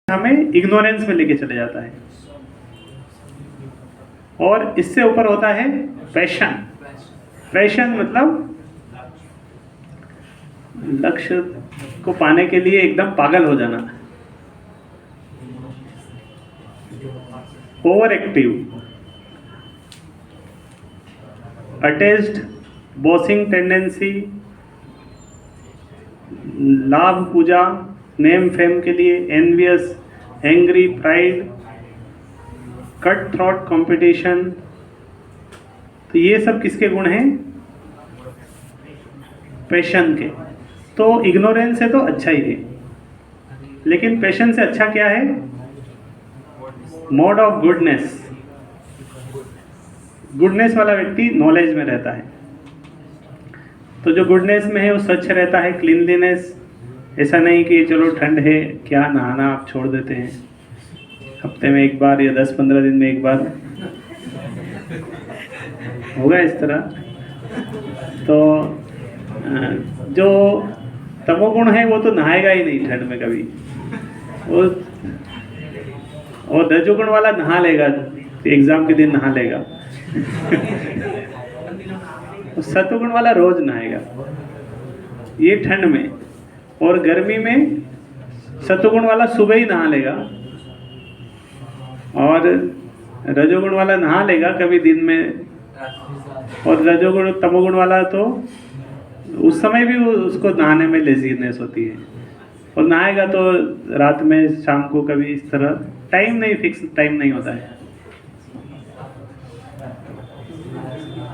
हमें इग्नोरेंस में लेके चले जाता है। और इससे ऊपर होता है पैशन। पैशन मतलब लक्ष्य को पाने के लिए एकदम पागल हो जाना, over active, attached, bossing tendency, लाभ पूजा, नेम फेम के लिए, envious, angry, pride, cut throat competition. तो ये सब किसके गुण हैं? पैशन के। तो इग्नोरेंस है तो अच्छा ही है, लेकिन पैशन से अच्छा क्या है? Mode of goodness. गुडनेस वाला व्यक्ति नॉलेज में रहता है। तो जो गुडनेस में है वो स्वच्छ रहता है, क्लीनलीनेस। ऐसा नहीं कि चलो ठंड है क्या नहाना आप छोड़ देते हैं, हफ्ते में एक बार या 10-15 दिन में एक बार होगा इस तरह। तो जो तमोगुण है वो तो नहाएगा ही नहीं ठंड में कभी, और रजोगुण वाला नहा लेगा, एग्जाम के दिन नहा लेगा। सतोगुण वाला रोज नहाएगा, ये ठंड में। और गर्मी में सतोगुण वाला सुबह ही नहा लेगा, और रजोगुण वाला नहा लेगा कभी दिन में, और रजोगुण तमोगुण वाला तो उस समय भी उसको नहाने में लेजीनेस होती है, और नहाएगा तो रात में, शाम को, कभी इस तरह। टाइम नहीं, फिक्स टाइम नहीं होता है।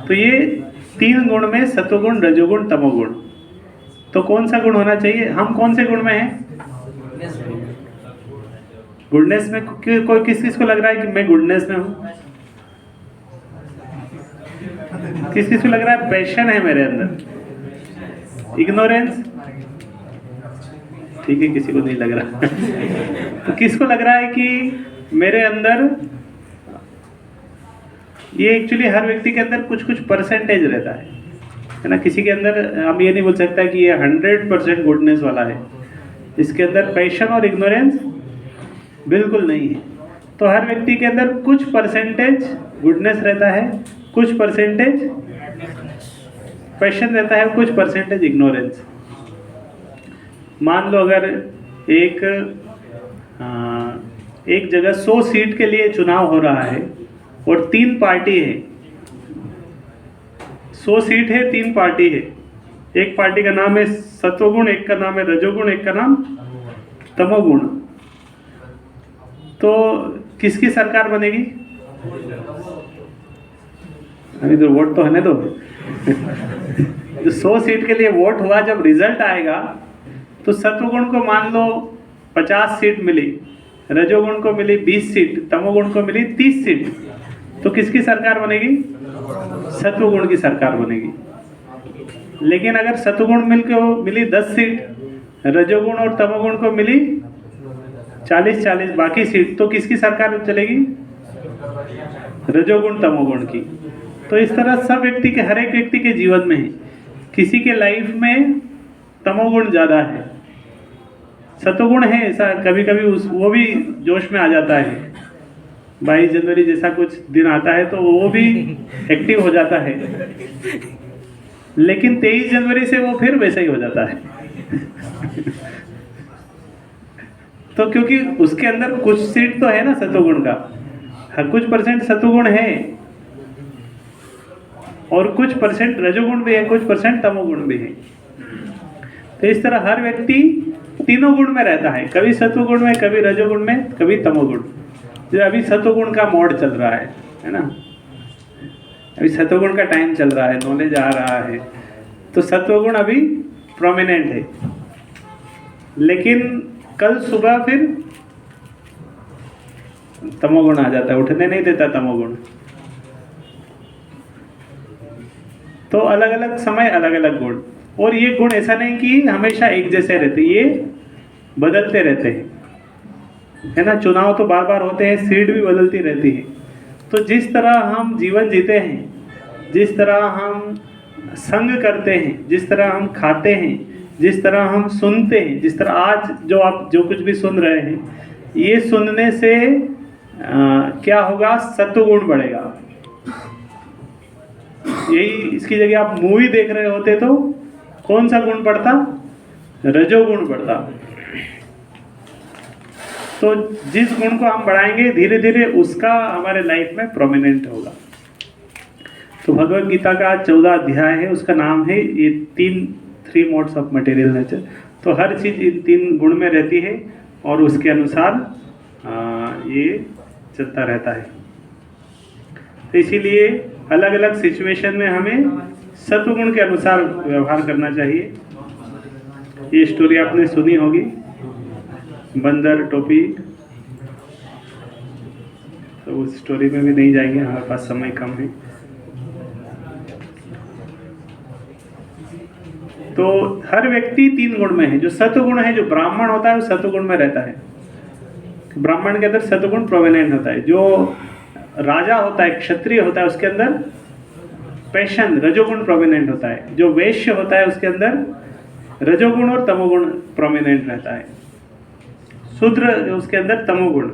तो ये 3 गुण में सतोगुण, रजोगुण, तमोगुण। तो कौन सा गुण होना चाहिए? हम कौन से गुण में हैं? गुडनेस में। कोई किस को लग रहा है कि मैं गुडनेस में हूं? किस को लग रहा है पैशन है मेरे अंदर? इग्नोरेंस? ठीक है, किसी को नहीं लग रहा। तो किसको लग रहा है कि मेरे अंदर, ये एक्चुअली हर व्यक्ति के अंदर कुछ कुछ परसेंटेज रहता है ना। किसी के अंदर हम ये नहीं बोल सकता कि ये 100% गुडनेस वाला है। इसके अंदर पैशन और इग्नोरेंस बिल्कुल नहीं है। तो हर व्यक्ति के अंदर कुछ परसेंटेज गुडनेस रहता है, कुछ परसेंटेज पैशन रहता है, कुछ परसेंटेज इग्नोरेंस। मान लो अगर एक जगह 100 सीट के लिए चुनाव हो रहा है और 3 पार्टी है। 100 सीट है, 3 पार्टी है। एक पार्टी का नाम है सत्वगुण, एक का नाम है रजोगुण, एक का नाम तमोगुण। तो किसकी सरकार बनेगी? अभी तो वोट तो होने दो। जो 100 सीट के लिए वोट हुआ, जब रिजल्ट आएगा तो सत्वगुण को मान लो 50 सीट मिली, रजोगुण को मिली 20 सीट, तमोगुण को मिली 30 सीट। तो किसकी सरकार बनेगी? सत्वगुण की सरकार बनेगी। लेकिन अगर सत्वगुण मिली 10 सीट, रजोगुण और तमोगुण को मिली 40-40 बाकी सीट, तो किसकी सरकार चलेगी? रजोगुण तमोगुण की। तो इस तरह सब व्यक्ति के, हर एक व्यक्ति के जीवन में है। किसी के लाइफ में तमोगुण ज़्यादा है, सतोगुण है, ऐसा कभी कभी वो भी जोश में आ जाता है। 22 जनवरी जैसा कुछ दिन आता है तो वो भी एक्टिव हो जाता है, लेकिन 23 जनवरी से वो फिर वैसा ही हो जाता है। तो क्योंकि उसके अंदर कुछ सीट तो है ना सतोगुण का, हर कुछ परसेंट सतोगुण है, और कुछ परसेंट रजोगुण भी है, कुछ परसेंट तमोगुण भी है। तो इस तरह हर व्यक्ति तीनों गुण में रहता है, कभी सत्वगुण में, कभी रजोगुण में, कभी तमोगुण। जो अभी सत्वगुण का मोड चल रहा है ना, अभी सत्वगुण का टाइम चल रहा है, नॉलेज आ रहा है, तो सत्वगुण अभी प्रोमिनेंट है। लेकिन कल सुबह फिर तमोगुण आ जाता है, उठने नहीं देता तमोगुण। तो अलग अलग समय अलग अलग गुण। और ये गुण ऐसा नहीं कि हमेशा एक जैसे रहते, ये बदलते रहते हैं, है ना। चुनाव तो बार बार होते हैं, सीट भी बदलती रहती है। तो जिस तरह हम जीवन जीते हैं, जिस तरह हम संग करते हैं, जिस तरह हम खाते हैं, जिस तरह हम सुनते हैं, जिस तरह आज जो आप जो कुछ भी सुन रहे हैं, ये सुनने से क्या होगा, सत्वगुण बढ़ेगा। यही इसकी जगह आप मूवी देख रहे होते तो कौन सा गुण बढ़ता, रजोगुण बढ़ता। तो जिस गुण को हम बढ़ाएंगे धीरे धीरे उसका हमारे लाइफ में प्रोमिनेंट होगा। तो भगवत गीता का 14 अध्याय है, उसका नाम है ये 3 मोड्स ऑफ मटेरियल नेचर। तो हर चीज़ इन 3 गुण में रहती है और उसके अनुसार ये चलता रहता है। तो इसीलिए अलग अलग सिचुएशन में हमें सत्वगुण के अनुसार व्यवहार करना चाहिए। ये स्टोरी आपने सुनी होगी, बंदर टोपी। तो उस स्टोरी में भी नहीं जाएंगे, हमारे पास समय कम है। तो हर व्यक्ति 3 गुण में है। जो सत्वगुण है, जो ब्राह्मण होता है वो सत्वगुण में रहता है। ब्राह्मण के अंदर सत्वगुण प्रोमिनेंट होता है। जो राजा होता है, क्षत्रिय होता है, उसके अंदर पैशन रजोगुण प्रोमिनेंट होता है। जो वैश्य होता है उसके अंदर रजोगुण और तमोगुण प्रोमिनेंट रहता है। शूद्र उसके अंदर तमोगुण।